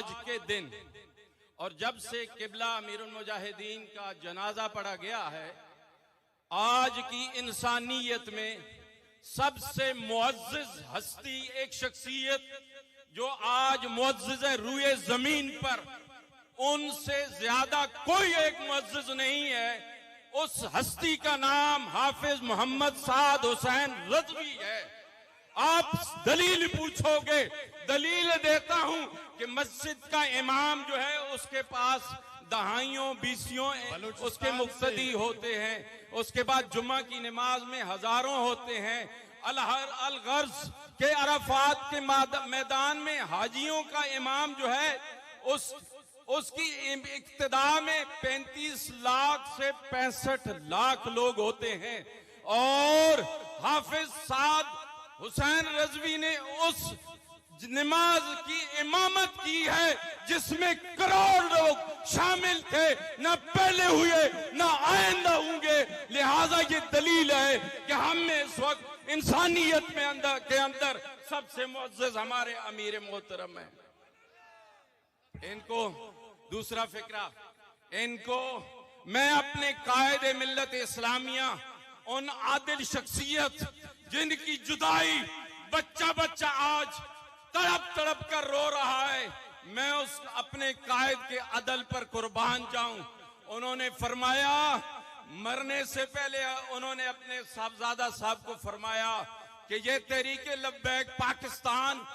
आज के दिन और जब से किबला अमीरुल मुजाहिदीन का जनाजा पढ़ा गया है, आज की इंसानियत में सबसे मुअज़्ज़िज़ हस्ती, एक शख्सियत जो आज मुअज़्ज़िज़ है रूए जमीन पर, उनसे ज्यादा कोई एक मुअज़्ज़िज़ नहीं है। उस हस्ती का नाम हाफिज मोहम्मद साद हुसैन रज़वी है। आप दलील पूछोगे, दलील देता हूं कि मस्जिद का इमाम जो है उसके पास दहाइयों बीसियों उसके मुक्तदी होते हैं। उसके बाद जुम्मा की नमाज में हजारों होते हैं। अल गर्ज के अराफात के मैदान में हाजियों का इमाम जो है उसकी इक्तदा में 35 लाख से 65 लाख लोग होते हैं। और हाफिज साद हुसैन रज़वी ने उस नमाज की इमामत की है जिसमें करोड़ लोग शामिल थे, न पहले हुए न आइंदा होंगे। लिहाजा ये दलील है कि हम में इस वक्त इंसानियत में अंदर सबसे मुअज़्ज़िज़ हमारे अमीर मोहतरम है। इनको दूसरा फिक्रा, इनको मैं अपने कायदे मिल्लत इस्लामिया, उन आदिल शख्सियत जिनकी जुदाई बच्चा बच्चा आज तड़प तड़प कर रो रहा है, मैं उस अपने कायद के अदल पर कुर्बान जाऊं। उन्होंने फरमाया, मरने से पहले उन्होंने अपने साहबजादा साहब को फरमाया कि ये तहरीके लब्बैक पाकिस्तान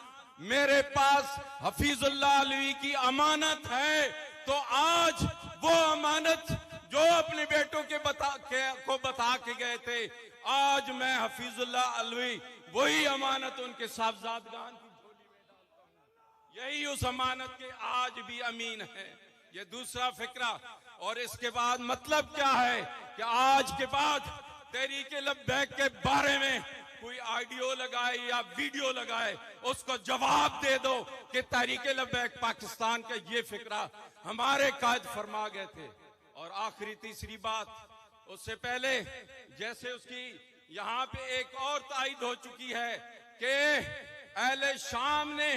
मेरे पास हफीजुल्लाह अलवी की अमानत है। तो आज वो अमानत जो अपने बेटों के बता के गए थे, आज मैं हफीजुल्लाह अलवी वही अमानत उनके साहबजादगान की झोली में डालता हूं। यही उस अमानत के आज भी अमीन है। ये दूसरा फिक्रा। और इसके बाद मतलब क्या है कि आज के बाद तहरीके लब्बैक के बारे में कोई ऑडियो लगाए या वीडियो लगाए, उसको जवाब दे दो कि तहरीके लब्बैक पाकिस्तान का ये फिक्रा हमारे कायद फरमा गए थे। और आखिरी तीसरी बात, उससे पहले जैसे उसकी यहां पे एक और तायद हो चुकी है कि अहले शाम ने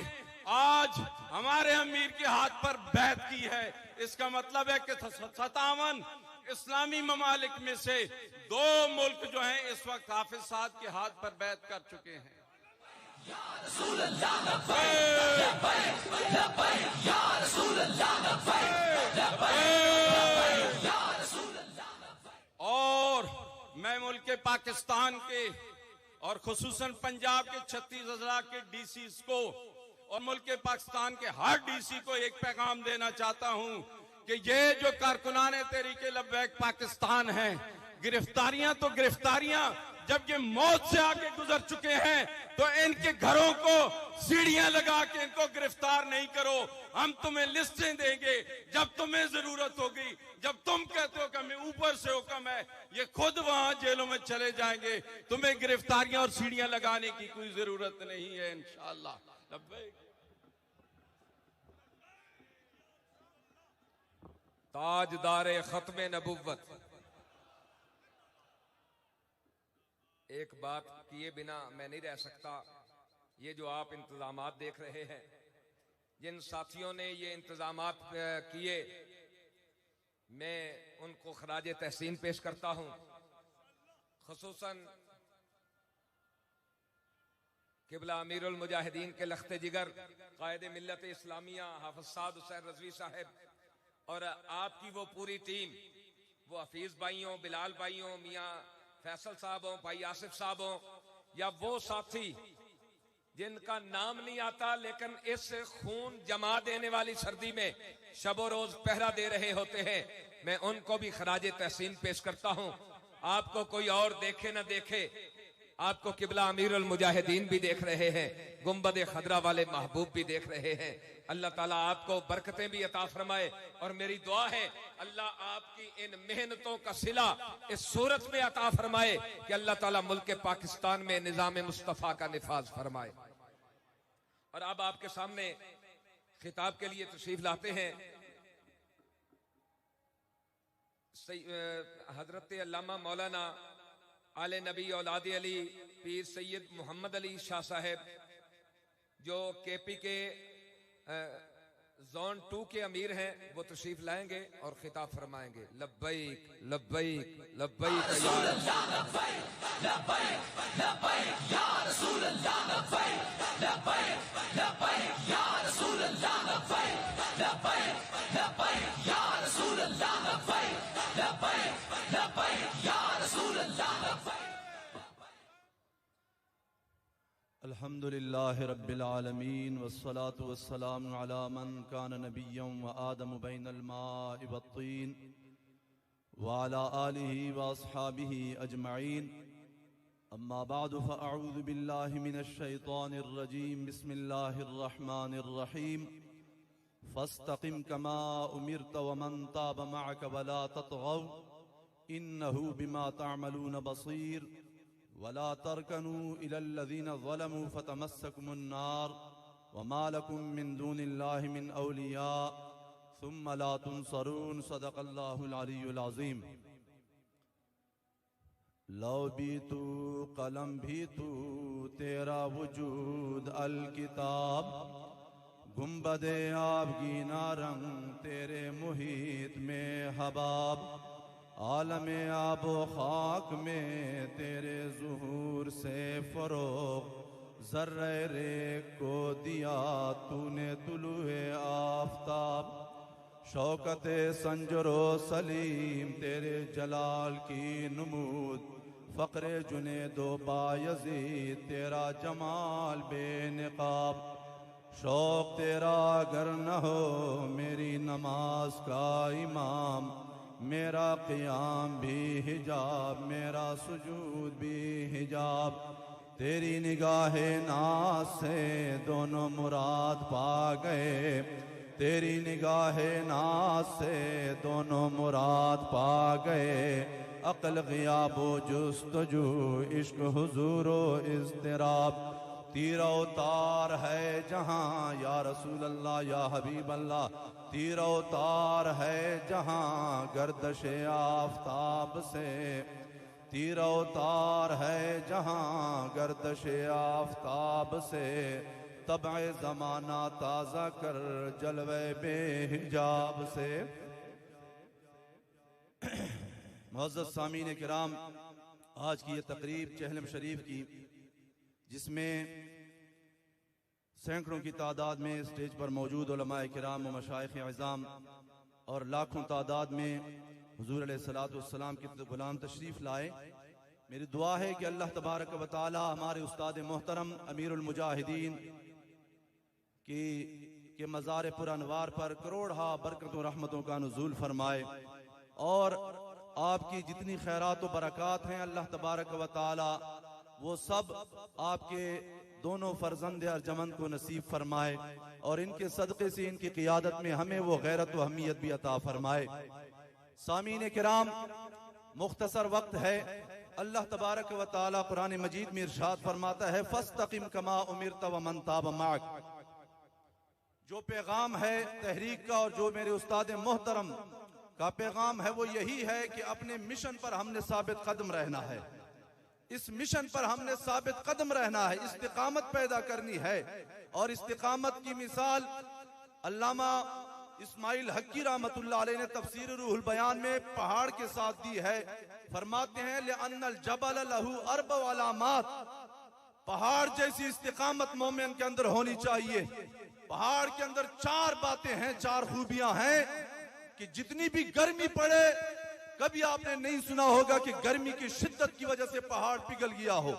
आज हमारे अमीर के हाथ पर बैत की है। इसका मतलब है कि 57 इस्लामी ममालिक में से 2 मुल्क जो हैं इस वक्त हाफिज साद के हाथ पर बैत कर चुके हैं। और मैं मुल्क पाकिस्तान के और खुसूसन पंजाब के 36,000 के डीसी को और मुल्क पाकिस्तान के हर डीसी को एक पैगाम देना चाहता हूं कि ये जो कारकुनाने तहरीके लब्बैक पाकिस्तान हैं, गिरफ्तारियां तो गिरफ्तारियां, जब ये मौत से आगे गुजर चुके हैं तो इनके घरों को सीढ़ियां लगा के इनको गिरफ्तार नहीं करो। हम तुम्हें लिस्टें देंगे जब तुम्हें जरूरत होगी। जब तुम कहते हो कि हमें ऊपर से हुक्म है, ये खुद वहां जेलों में चले जाएंगे। तुम्हें गिरफ्तारियां और सीढ़ियां लगाने की कोई जरूरत नहीं है इंशाअल्लाह। ताजदारे खत्मे नबुव्वत, एक बात किए बिना मैं नहीं रह सकता। ये जो आप इंतजामात देख रहे हैं, जिन साथियों ने ये इंतजामात किए, मैं उनको खराजे तहसीन पेश करता हूं। खुसूसन किबला अमीरुल मुजाहिदीन के लख्ते जिगर कायदे मिल्लत इस्लामिया हाफिज साद हुसैन रज़वी साहब और आपकी वो पूरी टीम, वो हफीज भाइयों, बिलाल भाइयों, मियाँ फैसल साहब हो, भाई आसिफ साहब हो, या वो साथी जिनका नाम नहीं आता लेकिन इस खून जमा देने वाली सर्दी में शबो रोज पहरा दे रहे होते हैं, मैं उनको भी खराजे तहसीन पेश करता हूं। आपको कोई और देखे न देखे, आपको किबला अमीरुल मुजाहिदीन भी देख रहे हैं, गुंबद खदरा वाले महबूब भी देख रहे हैं। अल्लाह ताला आपको बरकतें भी अता फरमाए। और मेरी दुआ है अल्लाह आपकी इन मेहनतों का सिला इस सूरत में अता फरमाए कि अल्लाह ताला मुल्क पाकिस्तान में निजाम मुस्तफा का निफाज फरमाए। और अब आपके सामने खिताब के लिए तशरीफ लाते हैं हजरत अल्लामा मौलाना आले नबी औलाद अली पीर सैयद मोहम्मद अली शाह साहब, जो केपी के जोन 2 के अमीर हैं, वो तशरीफ लाएंगे और खिताब फरमाएंगे। लब्बैक लब्बैक लब्बैक या अल्हम्दुलिल्लाहि रब्बिल आलमीन वस्सलातु वस्सलामु अला मन कान नबिय्यन व आदम बैनल माइ वत्तीन व अला आलिहि व अस्हाबिहि अजमईन। अम्मा बादु फ़अऊज़ु बिल्लाहि मिनश शैतानिर रजीम। बिस्मिल्लाहिर रहमानिर रहीम। फस्तक़िम कमा उमिरत व मन ताब मअक व ला ततग़ौ इन्नहु बिमा तअमलून बसीर। वला तरकनू इलल्लज़ीना ज़लमू फ़तमस्सकुमुन्नार वमा लकुम मिन दूनिल्लाहि मिन औलिया सुम्मा ला तुनसरून। सदक़ल्लाहुल अलीयुल अज़ीम। लो भी तू कलम भी तू तेरा वजूद अल किताब गुंबदे आबगीना रंग तेरे मुहीत में हबाब आलमे आबो खाक में तेरे ज़ुहूर से फ़रोग़ ज़र्रे रेख को दिया तूने तुलुए आफ़ताब शौकते संजरो सलीम तेरे जलाल की नुमूद फ़क़्रे जुनेदो बायज़ीद तेरा जमाल बेनक़ाब शौक़ तेरा अगर न हो मेरी नमाज का इमाम मेरा क़ियाम भी हिजाब मेरा सुजूद भी हिजाब तेरी निगाहे नाज़ से दोनों मुराद पा गए तेरी निगाहे नाज़ से दोनों मुराद पा गए अक़ल ग़ियाबो जुस्तजू इश्क हुज़ूरो इज़्तिराब तीरा उतार है जहाँ या रसूल अल्लाह या हबीब अल्लाह तीरा उतार है जहाँ गर्दशे आफ़ताब से तीरा उतार है जहाँ गर्दशे आफ़ताब से तबए ज़माना ताज़ा कर जलवे बेहिजाब से। मुअज़्ज़ज़ सामीन किराम, आज की ये तकरीब चहलम शरीफ की जिसमें सैकड़ों की तादाद में स्टेज पर मौजूद उलमाए किराम व मशाइख़ इज़ाम और लाखों तादाद में हुज़ूर अलैहिस्सलातु वस्सलाम के गुलाम तशरीफ़ लाए। मेरी दुआ है कि अल्लाह तबारक व तआला हमारे उस्ताद मोहतरम अमीरुल मुजाहिदीन के मज़ार पुरअनवार पर करोड़ा बरकतों रहमतों का नुज़ूल फरमाए और आपकी जितनी खैरात व बरक़ात हैं अल्लाह तबारक व तआला वो सब आपके दोनों फर्जंद अर्जमन को नसीब फरमाए और इनके सदक़े से इनकी क़ियादत में हमें वो गैरत व अहमियत भी अता फरमाए। सामीन किराम, मुख्तसर वक्त है। अल्लाह तबारक व तआला कुरान मजीद में इरशाद फरमाता है फस्तक़िम कमा उमिरत व मन ताब मअक। जो पैगाम है तहरीक का और जो मेरे उस्ताद मोहतरम का पैगाम है वो यही है कि अपने मिशन पर हमने साबित कदम रहना है। इस मिशन पर हमने साबित कदम रहना है, इस्तिकामत पैदा करनी है और इस्तिकामत की मिसाल अल्लामा इस्माइल हक्की रहमतुल्लाह अलैह ने तफसीर रूहुल बयान में पहाड़ के साथ दी है। फरमाते हैं लिअन्नल जबल लहू अर्ब अलामात, पहाड़ जैसी इस्तिकामत मोमिन के अंदर होनी चाहिए। पहाड़ के अंदर चार बातें हैं, चार खूबियां हैं कि जितनी भी गर्मी पड़े, कभी आपने नहीं सुना होगा कि गर्मी की शिद्दत की वजह से पहाड़ पिघल गया हो।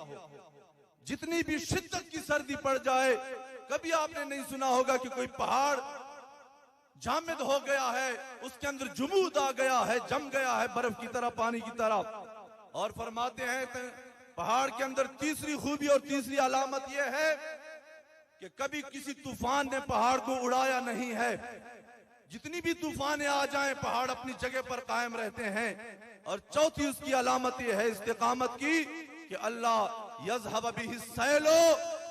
जितनी भी शिद्दत की सर्दी पड़ जाए, कभी आपने नहीं सुना होगा कि कोई पहाड़ जामिद हो गया है, उसके अंदर जुमूद आ गया है, जम गया है बर्फ की तरह, पानी की तरह। और फरमाते हैं पहाड़ के अंदर तीसरी खूबी और तीसरी अलामत यह है कि कभी किसी तूफान ने पहाड़ को उड़ाया नहीं है। जितनी भी तूफानें आ जाएं, पहाड़ अपनी जगह पर कायम रहते हैं। और चौथी उसकी अलामत यह है इस्तिकामत की कि अल्लाह यज़हब बिही सैलो,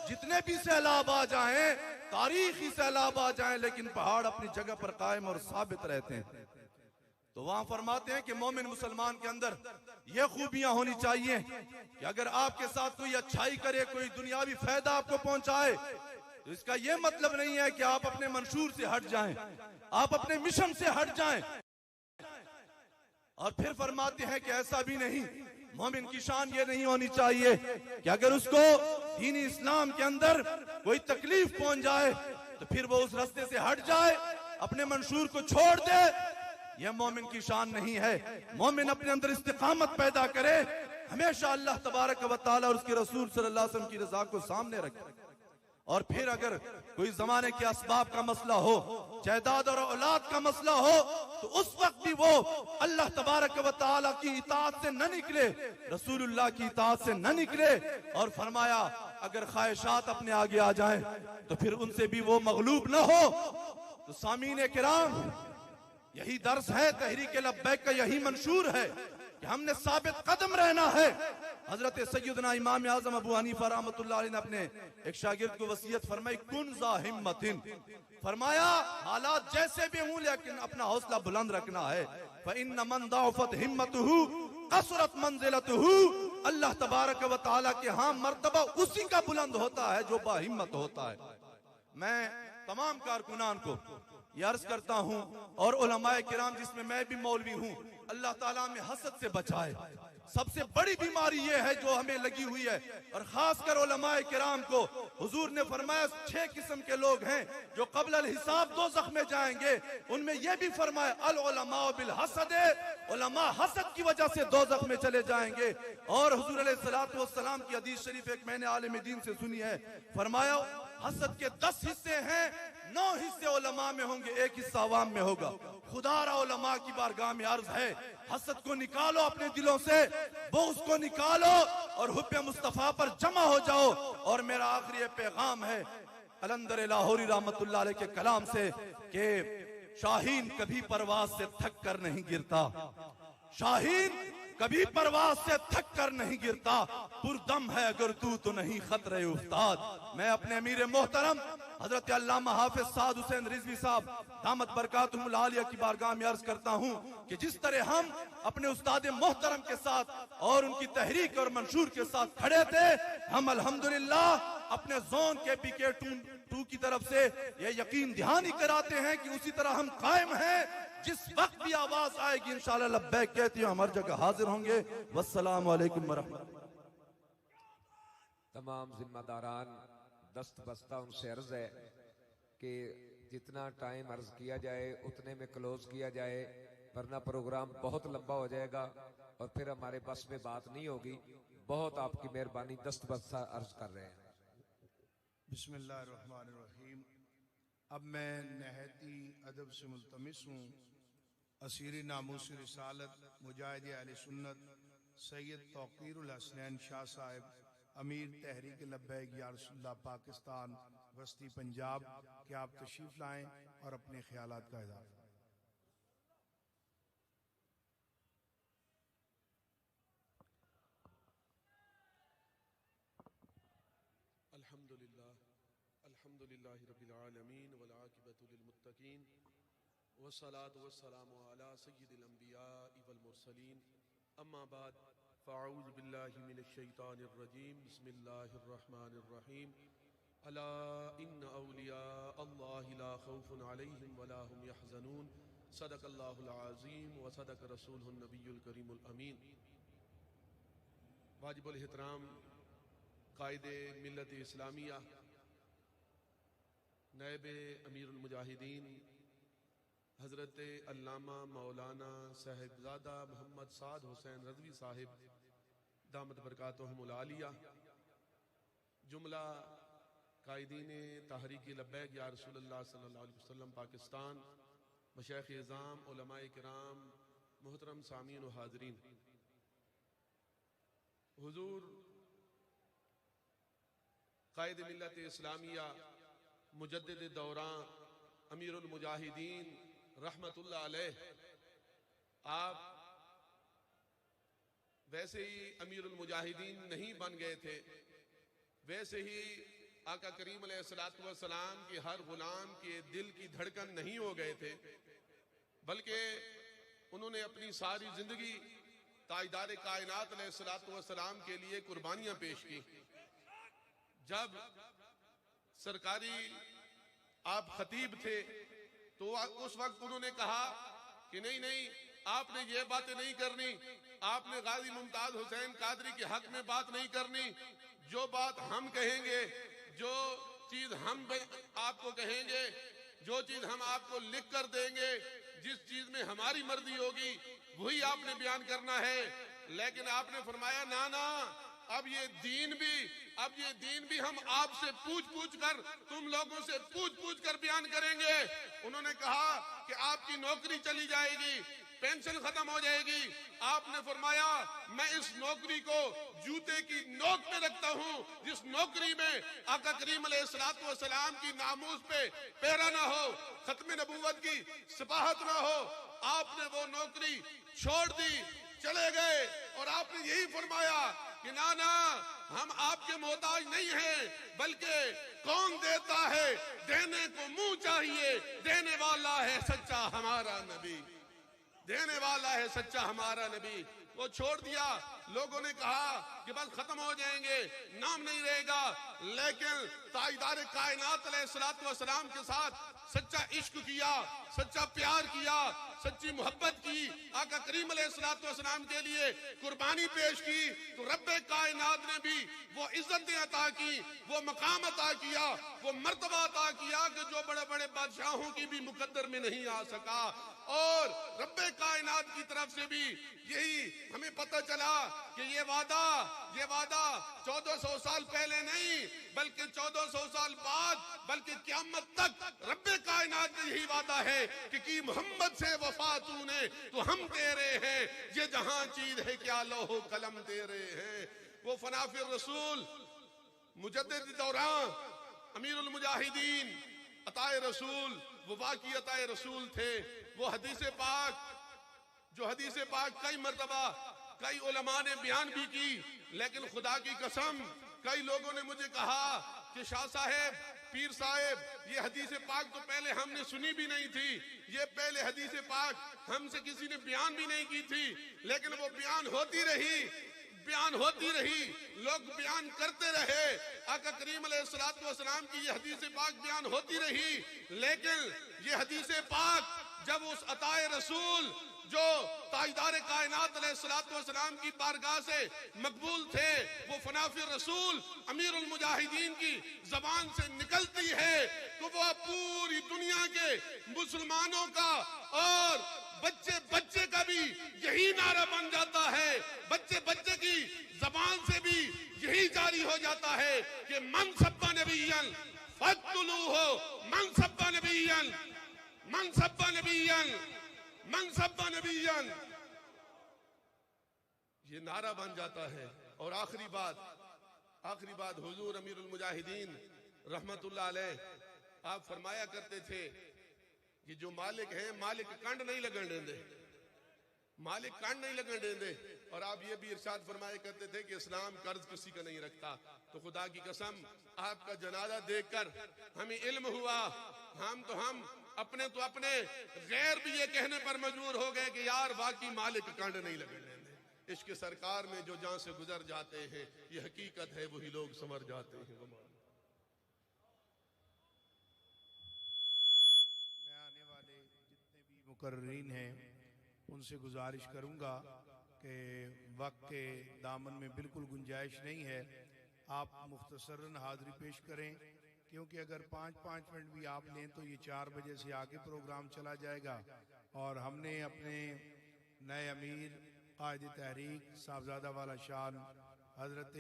जितने भी सैलाब आ जाएं, तारीखी सैलाब आ जाएं, लेकिन पहाड़ अपनी जगह पर कायम और साबित रहते हैं। तो वहां फरमाते हैं कि मोमिन मुसलमान के अंदर ये खूबियां होनी चाहिए कि अगर आपके साथ कोई अच्छाई करे, कोई दुनियावी फायदा आपको पहुंचाए, तो इसका यह मतलब नहीं है कि आप अपने मंशूर से हट जाएं, आप अपने मिशन से हट जाएं। और फिर फरमाते हैं कि ऐसा भी नहीं, मोमिन की शान ये नहीं होनी चाहिए कि अगर उसको दीनी इस्लाम के अंदर कोई तकलीफ पहुंच जाए तो फिर वो उस रास्ते से हट जाए, अपने मंशूर को छोड़ दे। यह मोमिन की शान नहीं है। मोमिन अपने अंदर इस्तिकामत पैदा करे, हमेशा अल्लाह तबारक व तआला और उसके रसूल सल्लल्लाहु अलैहि वसल्लम की रजा को सामने रखे। और फिर अगर कोई जमाने के असबाब का मसला हो, जायदाद और औलाद का मसला हो, तो उस वक्त भी वो अल्लाह तबारक व तआला की इताअत से न निकले, रसूलुल्लाह की इताअत से न निकले। और फरमाया अगर ख्वाहिशात अपने आगे आ जाएं तो फिर उनसे भी वो मगलूब न हो। तो सामीन किराम, यही दर्स है तहरीक लब्बैक का, यही मंशूर है कि हमने साबित कदम रहना है। हजरत सैयदना इमाम आजम अबू हनीफा रहमतुल्लाह अलैह ने अपने एक शागिर्द को वसीयत फरमाई, कुन ज़ा हिम्मतिन, फरमाया हालात जैसे भी हों लेकिन अपना हौसला बुलंद रखना है। फ़इन्न मन ज़अफ़त हिम्मतुहु कसरत मंज़िलतुहु, अल्लाह तबारक व तआला के यहाँ मर्तबा उसी का बुलंद होता है जो बाहिम्मत होता है। मैं तमाम कारकुनान को ये अर्ज करता हूँ और उलमाए किराम जिसमें मैं भी मौलवी हूँ, अल्लाह ताला में हसद से बचाए। सबसे बड़ी बीमारी ये है जो हमें लगी हुई है, और खासकर उलमाए किराम को हुजूर ने फरमाया 6 किस्म के लोग हैं जो क़ब्ल अल हिसाब दोज़ख में जाएंगे। उनमें यह भी फरमाया अल उलमा बिल हसद, उलमा हसद की वजह से दोज़ख में चले जाएंगे। और हुजूर अलैहिस्सलातु वस्सलाम की हदीस शरीफ एक मैंने आलिम दीन से सुनी है, फरमाया हसद के 10 हिस्से हैं, 9 हिस्से उलमा में होंगे, 1 हिस्सा अवाम में होगा। खुदारा उलमा की बारगाह में अर्ज है, हसद को निकालो अपने दिलों से, बुग़्ज़ को निकालो और हुब्बे मुस्तफा पर जमा हो जाओ। और मेरा आखिरी पैगाम है अलंदर लाहौरी रहमतुल्लाह अलैह के कलाम से कि शाहीन कभी परवाज से थक कर नहीं गिरता, शाहीन कभी परवाज से थक कर नहीं गिरता, पुरदम है अगर तू तो नहीं खतरे उस्ताद। मैं अपने अमीर मोहतरम हजरत अल्लामा हाफिज साद हुसैन रिजवी साहब दामत बरकातुहुल आलिया की बारगाह में अर्ज करता हूँ कि जिस तरह हम अपने उस्ताद मोहतरम के साथ और उनकी तहरीक और मंशूर के साथ खड़े थे, हम अल्हम्दुलिल्लाह अपने जोन के पीके 2 की तरफ से ये यकीन दहानी कराते हैं कि उसी तरह हम कायम हैं। जिस वक्त भी आवाज आएगी इंशाअल्लाह लब्बैक कहती हूँ, हम हर जगह हाजिर होंगे। वस्सलाम वालेकुम वरहमतुल्लाह। तमाम जिम्मेदारान दस्त बस्ता उनसे अर्ज है कि जितना टाइम अर्ज किया जाए उतने में क्लोज किया जाए, वरना प्रोग्राम बहुत लंबा हो जाएगा और फिर हमारे बस में बात नहीं होगी। बहुत आपकी मेहरबानी, दस्त बस्ता अर्ज कर रहे हैं। बिस्मिल्लाहिर्रहमानिर्रहीम। अब मैं नहायती अदब से मुल्तमिस हूँ असीर नामूस रिसालत मुजाहिद अहले सुन्नत सैयद तौकीरुल हसनैन शाह साहिब, अमीर तहरीक लब्बैक या रसूलुल्लाह पाकिस्तान वस्ती पंजाब के आप तशरीफ लाएं और अपने ख्यालात का इज़हार करें। अल्हम्दुलिल्लाहि रब्बिल आलमीन वल आक़िबतु लिल मुत्तक़ीन वस्सलातु वस्सलामु अला सय्यिदिल अंबियाइ वल मुरसलीन, अम्मा बाद, फ़अऊज़ु बिल्लाहि मिनश शैतानिर रजीम, बिस्मिल्लाहिर रहमानिर रहीम। अला इन्न औलिया अल्लाहि ला खौफुन अलैहिम वला हुम यहज़नून, सदक़ल्लाहुल अज़ीम व सदक़ रसूलुहुन नबियुल करीमुल अमीन। वाजिबुल एहतराम कायदे मिल्लत इस्लामिया नायब अमीरुल मुजाहिदीन हज़रत अल्लामा मौलाना साहिबजादा मोहम्मद साद हुसैन रज़वी साहिब दामत बरकातुहुमुल आलिया, जुमला कायदीन तहरीक लब्बैक या रसूलुल्लाह सल्लल्लाहु अलैहि वसल्लम पाकिस्तान, मशाइख़ इज़ाम, उलमाए किराम, मोहतरम सामीन व हाज़रीन, हुजूर कायद मिल्लत इस्लामिया मुजद्दिद दौरान अमीरुल मुजाहिदीन रहमतुल्लाह अलैह, आप वैसे ही अमीरुल मुजाहिदीन नहीं बन गए थे, वैसे ही आका करीम अलैहिस्सलातु वस्सलाम के हर गुलाम के दिल की धड़कन नहीं हो गए थे, बल्कि उन्होंने अपनी सारी जिंदगी ताजदार कायनात अलैहिस्सलातु वस्सलाम के लिए कुर्बानियां पेश की। जब सरकारी आप खतीब थे, तो उस वक्त उन्होंने कहा कि नहीं नहीं, आपने ये बातें नहीं करनी, आपने गाजी मुमताज हुसैन कादरी के हक में बात नहीं करनी। जो बात हम कहेंगे, जो चीज हम आपको कहेंगे, जो चीज हम आपको लिख कर देंगे, जिस चीज में हमारी मर्जी होगी वही आपने बयान करना है। लेकिन आपने फरमाया ना ना, अब ये दीन भी हम आपसे पूछ पूछ कर, तुम लोगों से पूछ पूछ कर बयान करेंगे। उन्होंने कहा कि आपकी नौकरी चली जाएगी, पेंशन खत्म हो जाएगी। आपने फरमाया मैं इस नौकरी को जूते की नोक पे रखता हूं, जिस नौकरी में आका करीम अलैहिस्सलातु वस्सलाम की नामूस पे पहरा ना हो, खत्म नबूवत की सिपाहत ना हो। आपने वो नौकरी छोड़ दी, चले गए, और आपने यही फरमाया कि ना ना, हम आपके मोहताज नहीं हैं, बल्कि कौन देता है, देने को मुंह चाहिए, देने वाला है सच्चा हमारा नबी, देने वाला है सच्चा हमारा नबी। वो छोड़ दिया। लोगों ने कहा कि बस खत्म हो जाएंगे, नाम नहीं रहेगा। लेकिन ताजदार कायनात अलैहिस्सलातु वस्सलाम के साथ सच्चा इश्क किया, सच्चा प्यार किया, सच्ची मोहब्बत की, आका करीम अलैहिस्सलातु वस्सलाम के लिए कुर्बानी पेश की, तो रब्बे कायनात ने भी वो इज्जतें अता की, वो मकाम अता किया, वो मर्तबा अता किया कि जो बड़े बड़े बादशाहों की भी मुकद्दर में नहीं आ सका। और रब्बे कायनात की तरफ से भी यही हमें पता चला कि ये वादा 1400 साल पहले नहीं, बल्कि 1400 साल बाद, बल्कि क़यामत तक रब्बे कायनात का यही वादा है कि मोहम्मद से वफा तूने तो हम तेरे हैं, ये जहां चीज है क्या लोहो कलम तेरे हैं। वो फनाफिर रसूल, मुजद्दिद दौरान, अमीरुल मुजाहिदीन, अताए रसूल, वो बाकी अताए रसूल थे। वो हदीस पाक, जो हदीस पाक कई मर्तबा कई उलमा ने बयान भी की, लेकिन खुदा की कसम कई लोगों ने मुझे कहा कि शाह साहेब, पीर साहेब, ये हदीस पाक तो पहले हमने सुनी भी नहीं थी, ये पहले हदीस पाक हमसे किसी ने बयान भी नहीं की थी। लेकिन वो बयान होती रही, लोग बयान करते रहे, आका करीम अलैहिस्सलातु वस्सलाम की ये हदीस पाक बयान होती रही। लेकिन ये हदीस पाक जब उस अताए रसूल जो ताजदार कायनात अलैहिस्सलातु वस्सलाम की बारगाह से मकबूल थे, वो फनाफिर रसूल अमीरुल मुजाहिदीन की जबान से निकलती है, तो वो पूरी दुनिया के मुसलमानों का और बच्चे बच्चे का भी यही नारा बन जाता है। बच्चे बच्चे की जबान से भी यही जारी हो जाता है कि मन सब्बा नबियन फक्तुलूहु, मन सब्बा नबियन, मन सब्बा नबियन, मन सब्बा नबियन, ये नारा बन जाता है। और आखिरी बात हुजूर अमीरुल मुजाहिदीन रहमतुल्लाह अलैह, आप फरमाया करते थे कि जो मालिक है, मालिक कंड नहीं लगन देंदे, मालिक कंड नहीं लगन देंदे। और आप ये भी इरशाद फरमाया करते थे कि इस्लाम कर्ज किसी का नहीं रखता। तो खुदा की कसम, आपका जनाजा देखकर हमें इल्म हुआ, हम अपने गैर भी ये कहने पर मजबूर हो गए कि यार वाकई मालिक कंड नहीं लगन देंदे। इश्क सरकार में जो जहां से गुजर जाते हैं, ये हकीकत है, वही लोग समझ जाते हैं। मैं आने वाले जितने भी मुकर्रीन हैं उनसे गुजारिश करूंगा कि वक्त के दामन में बिल्कुल गुंजाइश नहीं है, आप मुख्तसरन हाजिरी पेश करें, क्योंकि अगर 5-5 मिनट भी आप लें तो ये 4 बजे से आगे प्रोग्राम चला जाएगा। और हमने अपने नए अमीर कायद तहरीक साहबजादा वाला शान हजरत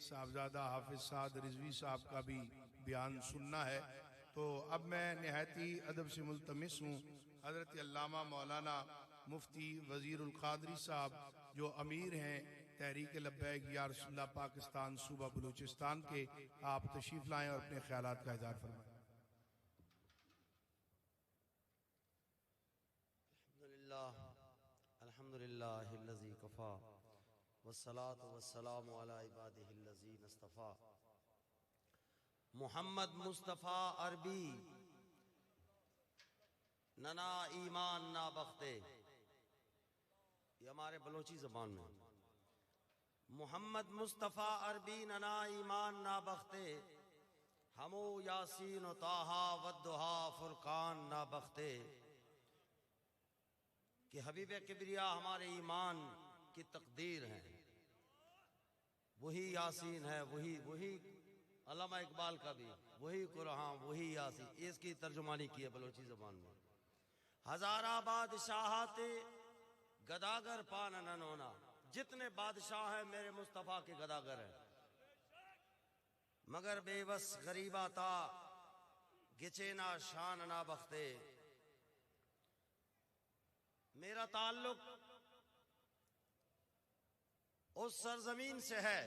साहबजादा हाफिज साद रिजवी साहब का भी बयान सुनना है। तो अब मैं नहायती अदब से मुल्तमिस हूँ हजरत अल्लामा मौलाना मुफ्ती वजीरुल कादरी साहब, जो अमीर हैं तहरीक लब्बैक या रसूलुल्लाह पाकिस्तान सूबा बलूचिस्तान के, आप तशरीफ लाएं और अपने ख्यालात का इज़हार फरमाएं। अल्हम्दुलिल्लाहिल्लज़ी कफ़ा वस्सलातु वस्सलामु अला इबादिहिल्लज़ीन इस्तफ़ा। मोहम्मद मुस्तफ़ा अरबी नना ईमान ना बख्ते, ये हमारे बलोची जबान में। मोहम्मद मुस्तफ़ा अरबी नना ईमान ना बख्ते, हमो यासीन व ताहा वद्दुहा फुरकान ना बख्ते, कि हबीब किबरिया हमारे ईमान की तकदीर है। वही यासीन है, वही अल्लामा इकबाल का भी वही कुरान, वही यासीन, इसकी तर्जुमानी की है बलोची ज़बान में। हजारा बादशाहाते गदागर पान न होना, जितने बादशाह हैं मेरे मुस्तफ़ा के गदागर हैं, मगर बेबस गरीबा ता गिचेना शान ना बख्ते। मेरा ताल्लुक उस सरजमीन से है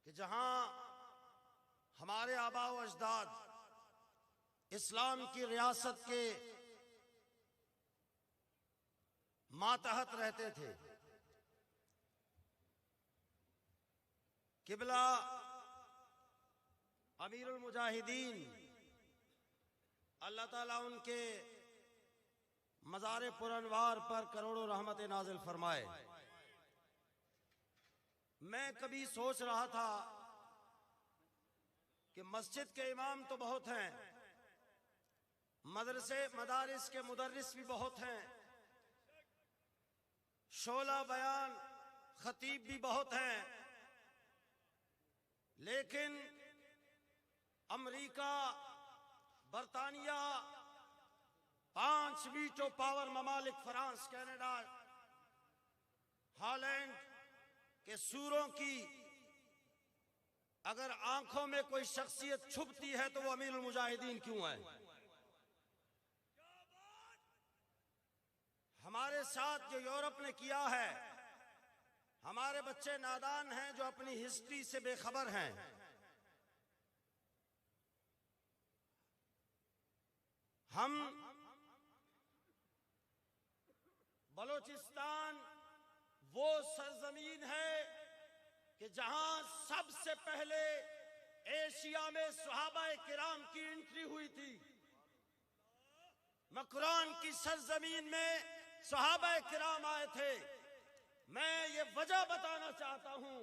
कि जहां हमारे आबा व अजदाद इस्लाम की रियासत के मातहत रहते थे। किबला अमीरुल मुजाहिदीन अल्लाह ताला उनके मज़ार पुरनवार पर करोड़ों रहमत नाजिल फरमाए। मैं कभी सोच रहा था कि मस्जिद के इमाम तो बहुत हैं, मदरसे मदारिस के मुदर्रिस भी बहुत हैं, शोला बयान खतीब भी बहुत हैं, लेकिन अमेरिका, बरतानिया, 5 वीटो पावर ममालिक, फ्रांस, कनाडा, हॉलैंड के सूरों की अगर आंखों में कोई शख्सियत छुपती है तो वो अमीरुल मुजाहिदीन क्यों है? हमारे साथ जो यूरोप ने किया है, हमारे बच्चे नादान हैं जो अपनी हिस्ट्री से बेखबर हैं। हम बलोचिस्तान वो सरजमीन है कि जहां सबसे पहले एशिया में सहाबाए किराम की एंट्री हुई थी। मकरान की सरजमीन में सहाबाए किराम आए थे। मैं ये वजह बताना चाहता हूं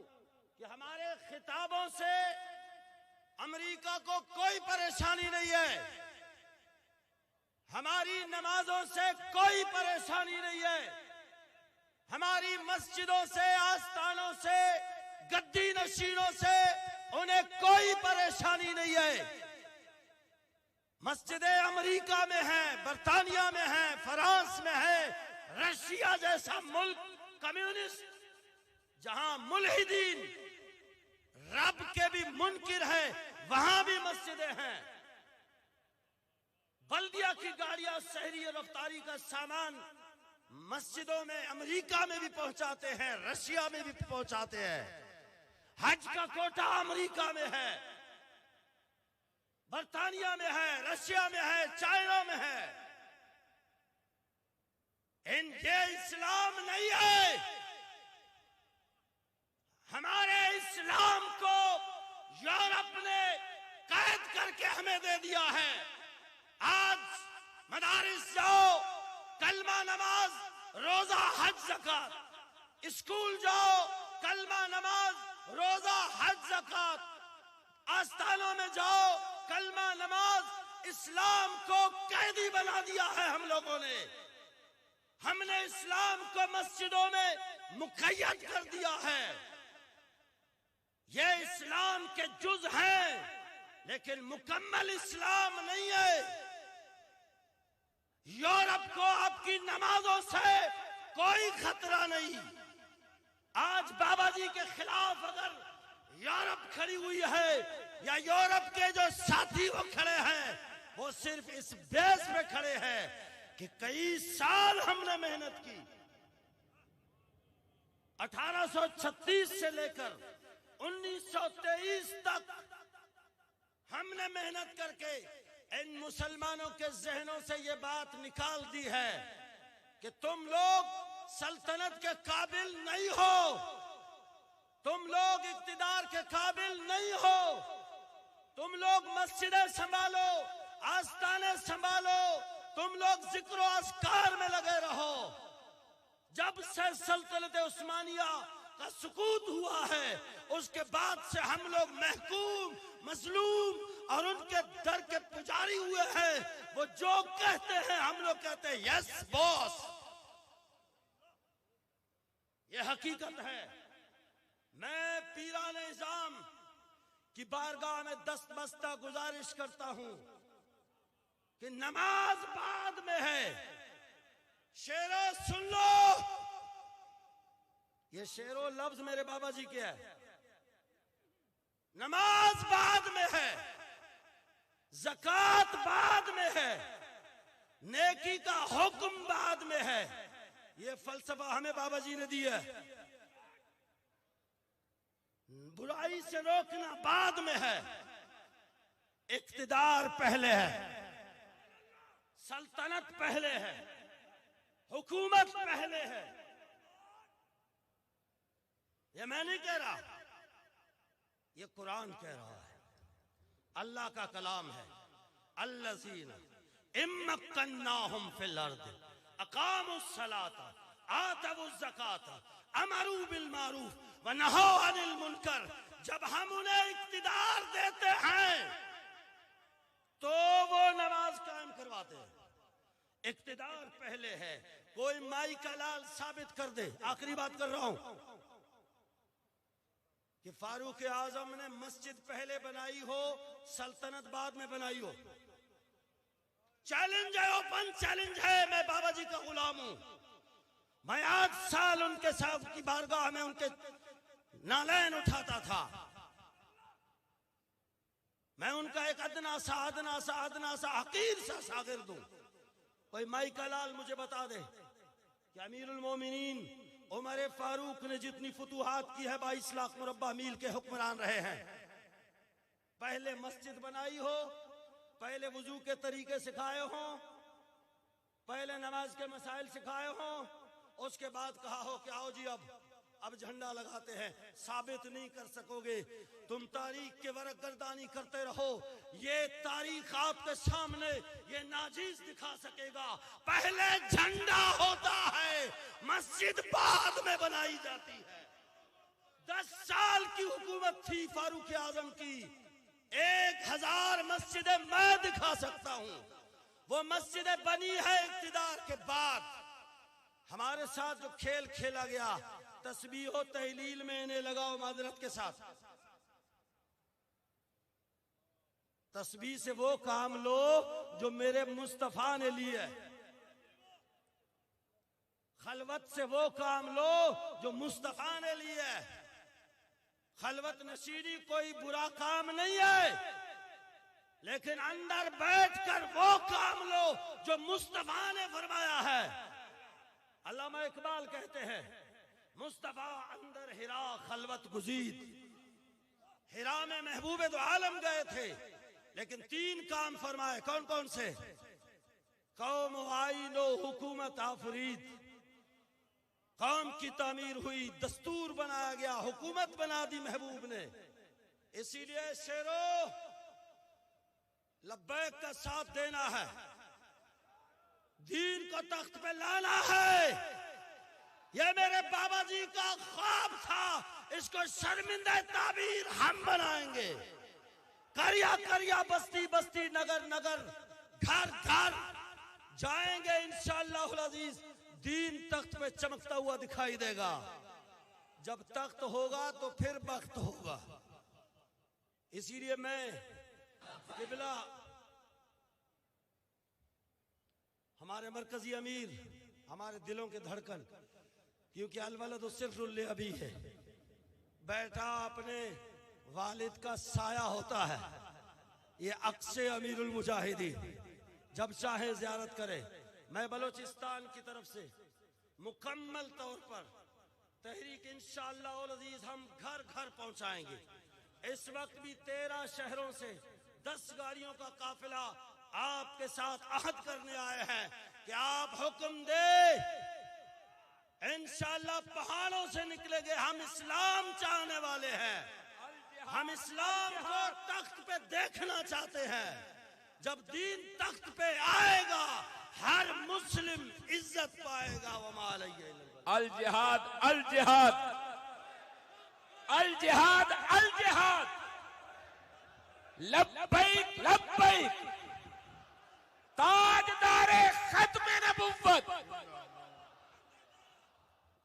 कि हमारे खिताबों से अमेरिका को कोई परेशानी नहीं है, हमारी नमाजों से कोई परेशानी नहीं है, हमारी मस्जिदों से, आस्थानों से, गद्दी नशीनों से उन्हें कोई परेशानी नहीं है। मस्जिदें अमेरिका में हैं, बरतानिया में हैं, फ्रांस में है, रशिया जैसा मुल्क कम्युनिस्ट जहां मुल्हिदीन रब के भी मुनकिर है, वहां भी मस्जिदें हैं। बल्दिया की गाड़ियां शहरी रफ्तारी का सामान मस्जिदों में अमेरिका में भी पहुंचाते हैं, रशिया में भी पहुंचाते हैं। हज का कोटा अमेरिका में है, बरतानिया में है, रशिया में है, चाइना में है। ये इस्लाम नहीं है। हमारे इस्लाम को यूरोप ने कैद करके हमें दे दिया है। आज मदारिस जाओ, कलमा नमाज, रोजा, हज, ज़कात, स्कूल जाओ, कलमा नमाज, रोजा, हज, ज़कात, आस्थानों में जाओ, कलमा नमाज। इस्लाम को कैदी बना दिया है हम लोगों ने। हमने इस्लाम को मस्जिदों में मुक़य्यद कर दिया है। ये इस्लाम के जुज़ हैं, लेकिन मुकम्मल इस्लाम नहीं है। यूरोप को आपकी नमाजों से कोई खतरा नहीं। आज बाबा जी के खिलाफ अगर यूरोप खड़ी हुई है या यूरोप के जो साथी वो खड़े हैं, वो सिर्फ इस बेस पे खड़े हैं कि कई साल हमने मेहनत की। 1836 से लेकर 1923 तक हमने मेहनत करके इन मुसलमानों के जहनों से ये बात निकाल दी है कि तुम लोग सल्तनत के काबिल नहीं हो, तुम लोग इक्तिदार के काबिल नहीं हो, तुम लोग मस्जिदें संभालो, आस्थाने संभालो, तुम लोग जिक्र अस्कार में लगे रहो। जब से सल्तनत उस्मानिया का सुकूत हुआ है, उसके बाद से हम लोग महकूम, मजलूम और उनके दर के पुजारी हुए हैं। वो जो कहते हैं हम लोग कहते हैं यस बॉस। ये हकीकत है। मैं पीरान इज़ाम की बारगाह में दस्तबस्ता गुजारिश करता हूं कि नमाज बाद में है। शेरो सुन लो, ये शेरो लफ्ज मेरे बाबा जी के है। नमाज बाद में है, ज़कात बाद में है, नेकी का हुक्म बाद में है। ये फलसफा हमें बाबा जी ने दिया है। बुराई से रोकना बाद में है, इक्तिदार पहले है, सल्तनत पहले है, हुकूमत पहले है। ये मैं नहीं कह रहा, ये कुरान कह रहा है, अल्लाह का कलाम है। अल्लज़ीना इम्मक्कन्नाहुम फिल अर्द अक़ामुस सलाता आतवुज़ ज़काता अमरू बिल मारूफ व नहौ अनिल मुनकर। जब हम उन्हें इक्तिदार देते हैं तो वो नमाज कायम करवाते हैं। इक्तिदार पहले है। कोई माई का लाल साबित कर दे, आखिरी बात कर रहा हूं, कि फारूक आजम ने मस्जिद पहले बनाई हो, सल्तनत बाद में बनाई हो। चैलेंज है, ओपन चैलेंज है। मैं बाबा जी का गुलाम हूं। मैं 8 साल उनके साथ की बारगाह में उनके नालैन उठाता था। मैं उनका एक अदना सा हकीर सा शागिर्द हूं। कोई माई का लाल मुझे बता दे कि अमीरुल मोमिनीन उमर फारूक ने जितनी फुतूहात की है 22 लाख मुरब्बा मील के हुक्मरान रहे हैं। पहले मस्जिद बनाई हो, पहले वुजू के तरीके सिखाए हो, पहले नमाज के मसाइल सिखाए हो, उसके बाद कहा हो कि आओ जी अब झंडा लगाते हैं। साबित नहीं कर सकोगे। तुम तारीख के वरक गर्दानी करते रहो, ये तारीख आपके सामने ये नाजीज दिखा सकेगा। पहले झंडा होता है, मस्जिद बाद में बनाई जाती है। 10 साल की हुकूमत थी फारूक आजम की। 1000 मस्जिदें मैं दिखा सकता हूं। वो मस्जिदें बनी है इक्तिदार के बाद। हमारे साथ जो खेल खेला गया, तस्बीह हो तहलील में इन्हें लगाओ मादरत के साथ। तस्बीह से वो काम लो जो मेरे मुस्तफा ने लिए। खलवत से वो काम लो जो मुस्तफा ने लिए। खलवत नशीरी कोई बुरा काम नहीं है, लेकिन अंदर बैठकर वो काम लो जो मुस्तफा ने फरमाया है। अल्लामा इकबाल कहते हैं, मुस्तफा अंदर हिरा खलवत गुजीद। हिरा में महबूबे दो आलम गए थे, लेकिन 3 काम फरमाए। कौन कौन से? कौम आईनो हुकूमत आफरीद। कौम की तामीर हुई, दस्तूर बनाया गया, हुकूमत बना दी महबूब ने। इसीलिए शेरो लब्बैक का साथ देना है, दीन को तख्त पे लाना है। ये मेरे बाबा जी का ख्वाब था, इसको शर्मिंदा ताबीर हम बनाएंगे। करिया करिया, बस्ती बस्ती, नगर नगर, घर घर जाएंगे इंशाअल्लाह अज़ीज। दीन तख्त पे चमकता हुआ दिखाई देगा। जब तख्त होगा तो फिर वक्त होगा। इसीलिए मैं किबला हमारे मरकजी अमीर, हमारे दिलों के धड़कन, क्योंकि अलवलद सिर्रुल अभी है, बेटा अपने वालिद का साया होता है। ये अक्से अमीरुल मुजाहिदीन जब चाहे ज़ियारत करे। मैं बलोचिस्तान की तरफ से मुकम्मल तौर पर तहरीक इंशाअल्लाह अज़ीज हम घर घर पहुंचाएंगे। इस वक्त भी 13 शहरों से 10 गाड़ियों का काफिला आपके साथ अहद करने आए हैं कि आप हुक्म दे, इंशाअल्लाह पहाड़ों से निकलेंगे। हम इस्लाम चाहने वाले हैं, हम इस्लाम को तख्त पे देखना चाहते हैं। जब दीन तख्त पे आएगा हर मुस्लिम इज्जत पाएगा। वमा अलैहि अल जिहाद अल जिहाद। अल जिहाद अल जिहाद, लब्बैक लब्बैक, ताजदारे खत्म नबुव्वत।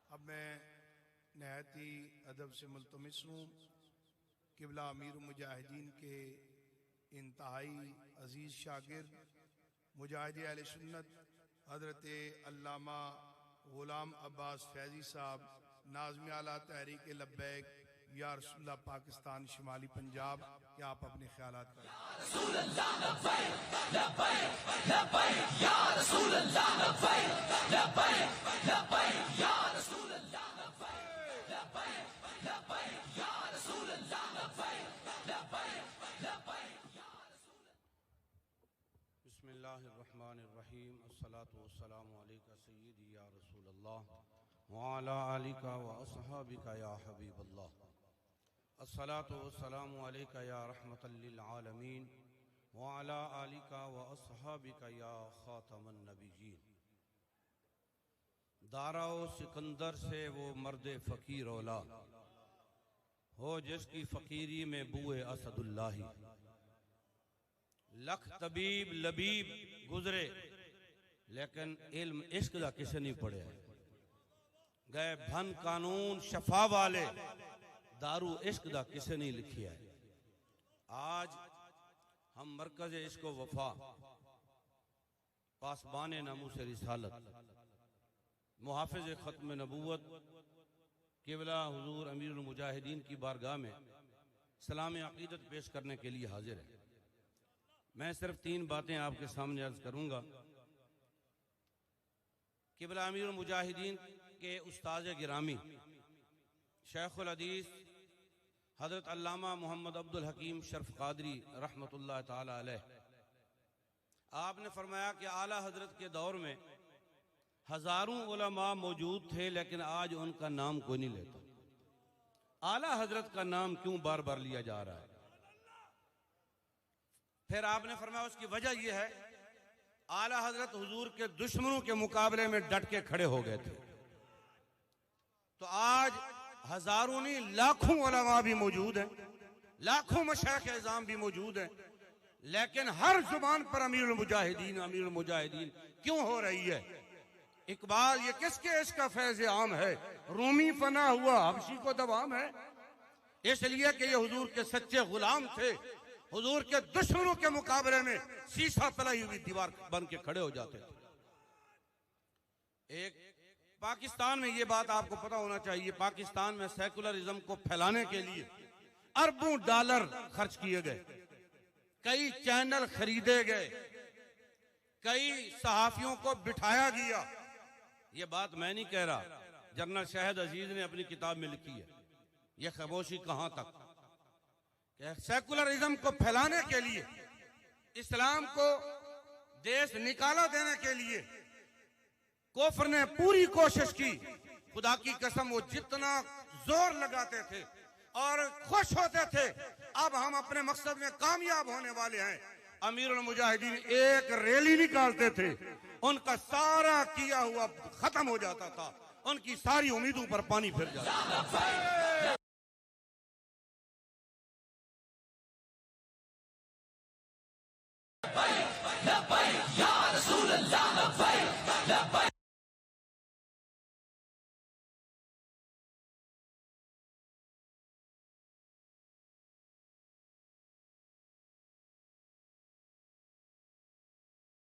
अब मैं नहायत ही अदब से मुल्तमिस हूँ किबला अमीर मुजाहिदीन के इंतहाई अजीज शागिर्द मुजाहिद अहले सुन्नत हजरत अल्लामा गुलाम अब्बास फैजी साहब नाज़िम आला तहरीक लब्बैक या रसूलुल्लाह पाकिस्तान शिमाली पंजाब के आप अपने ख्यालात करें। बिस्मिल्लाहिर्रहमानिर्रहीम, अस्सलातु वस्सलामु अलैका सय्यदी या रसूलल्लाह व अला आलिका व अस्हाबिका या हबीबल्लाह, अस्सलातु वस्सलामु अलैका या रहमतल लिल आलमीन व अला आलिका व अस्हाबिका या खातमन नबिय्यीन। दाराओ सिकंदर से वो मर्द फकीर औला हो जिसकी फकीरी में बुए असदुल्लाही। लख तबीब लबीब गुजरे लेकिन इल्म इश्क दा किसे नहीं पढ़िया। गए भन कानून शफा वाले दारू इश्क दा किसे नहीं लिखिया है। आज हम मरकज इश्क व वफा पासबान नामूस रिसालत मुहाफिज खत्म नबूवत किबला हुजूर अमीरुल मुजाहिदीन की बारगाह में सलाम अकीदत पेश करने के लिए हाजिर है। मैं सिर्फ 3 बातें आपके सामने अर्ज करूंगा। किबला अमीरुल मुजाहिदीन के उस्ताद गिरामी शेखुल हदीस हजरत अल्लामा मोहम्मद अब्दुल हकीम शर्फ कादरी रहमतुल्लाह ताला अलैह, आपने फरमाया कि आला हजरत के दौर में हजारों उलमा मौजूद थे लेकिन आज उनका नाम कोई नहीं लेता। आला हजरत का नाम क्यों बार बार लिया जा रहा है? फिर आपने फरमाया उसकी वजह यह है आला हजरत हुजूर के दुश्मनों के मुकाबले में डट के खड़े हो गए थे। तो आज हजारों नहीं लाखों उलमा भी मौजूद हैं, लाखों मशाइख इज़ाम भी मौजूद हैं, लेकिन हर जुबान पर अमीरुल मुजाहिदीन क्यों हो रही है? इकबाल ये किसके इसका फैज़ आम है? रूमी फना हुआ हबशी को दवाम है। इसलिए कि ये हुजूर के सच्चे गुलाम थे, हुजूर के दुश्मनों के मुकाबले में शीशा तलाई हुई दीवार बन के खड़े हो जाते थे। एक पाकिस्तान में ये बात आपको पता होना चाहिए, पाकिस्तान में सेकुलरिज्म को फैलाने के लिए अरबों डॉलर खर्च किए गए, कई चैनल खरीदे गए, कई सहाफियों को बिठाया गया। ये बात मैं नहीं कह रहा, जनरल शाहिद अजीज ने अपनी किताब में लिखी है। ये खामोशी कहां तक? सेकुलरिज्म को फैलाने के लिए, इस्लाम को देश निकाला देने के लिए कुफ्र ने पूरी कोशिश की। खुदा की कसम वो जितना जोर लगाते थे और खुश होते थे अब हम अपने मकसद में कामयाब होने वाले हैं। अमीरुल मुजाहिदीन एक रैली निकालते थे, उनका सारा किया हुआ खत्म हो जाता था, उनकी सारी उम्मीदों पर पानी फिर जाता था। या रसूल अल्लाह,